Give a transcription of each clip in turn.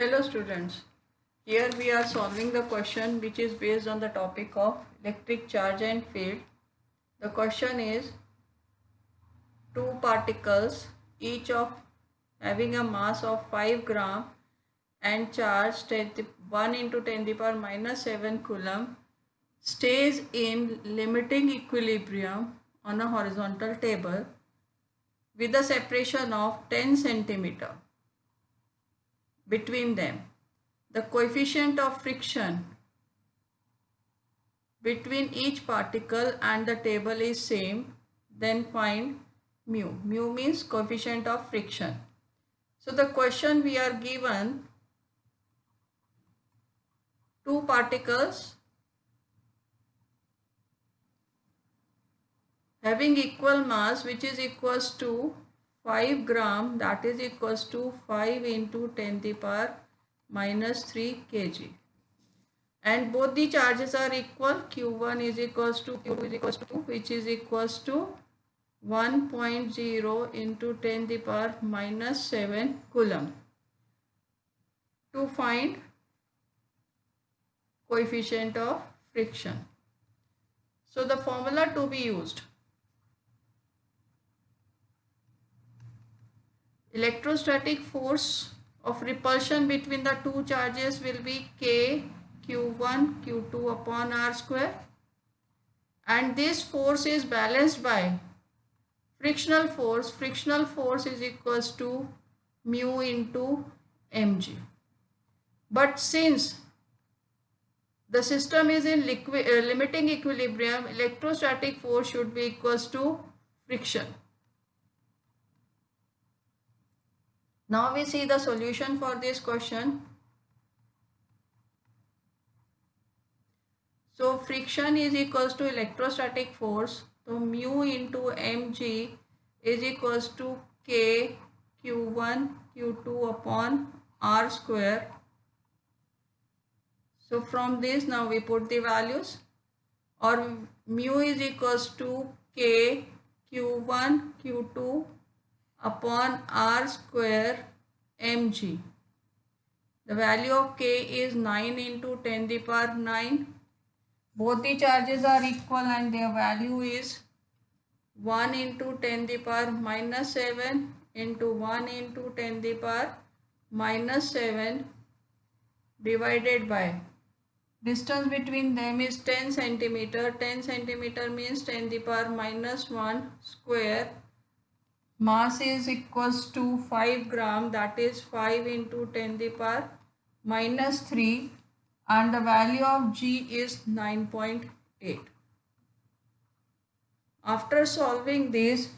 Hello students, here we are solving the question which is based on the topic of electric charge and field. The question is two particles each of having a mass of 5 gram and charge 1 into 10 to the power minus 7 coulomb stays in limiting equilibrium on a horizontal table with a separation of 10 centimeter between them. The coefficient of friction between each particle and the table is same, then find mu. Mu means coefficient of friction. So the question we are given two particles having equal mass which is equals to 5 gram, that is equals to 5 into 10 to the power minus 3 kg, and both the charges are equal. Q1 is equals to Q2 is equals to 2, which is equals to 1.0 into 10 to the power minus 7 coulomb. To find coefficient of friction, so the formula to be used: electrostatic force of repulsion between the two charges will be K Q1 Q2 upon R square, and this force is balanced by frictional force. Frictional force is equals to mu into mg. But since the system is in limiting equilibrium, electrostatic force should be equals to friction. Now we see the solution for this question. So friction is equals to electrostatic force. So mu into mg is equals to K Q1 Q2 upon R square. So from this now we put the values, or mu is equals to K Q1 Q2 upon R square mg. The value of K is 9 into 10 to the power 9. Both the charges are equal and their value is 1 into 10 to the power minus 7 into 1 into 10 to the power minus 7 divided by distance between them is 10 centimeter. 10 centimeter means 10 to the power minus 1 square. Mass is equals to 5 gram, that is 5 into 10 to the power minus 3, and the value of G is 9.8. After solving this,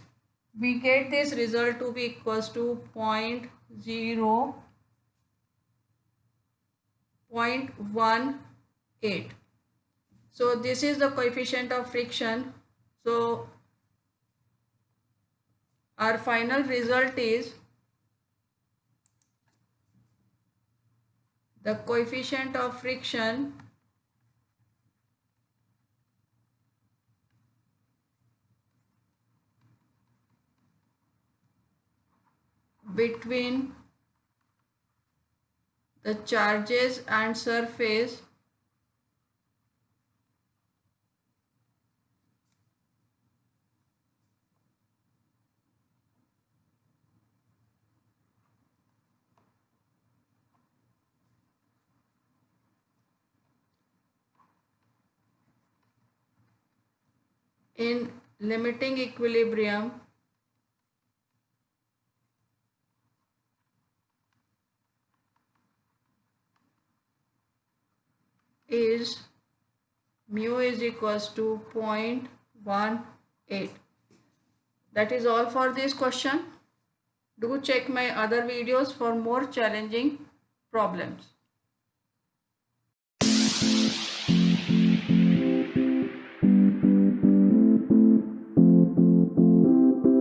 we get this result to be equals to 0.18. So this is the coefficient of friction. So our final result is the coefficient of friction between the charges and surface in limiting equilibrium is mu is equals to 0.18. That is all for this question. Do check my other videos for more challenging problems.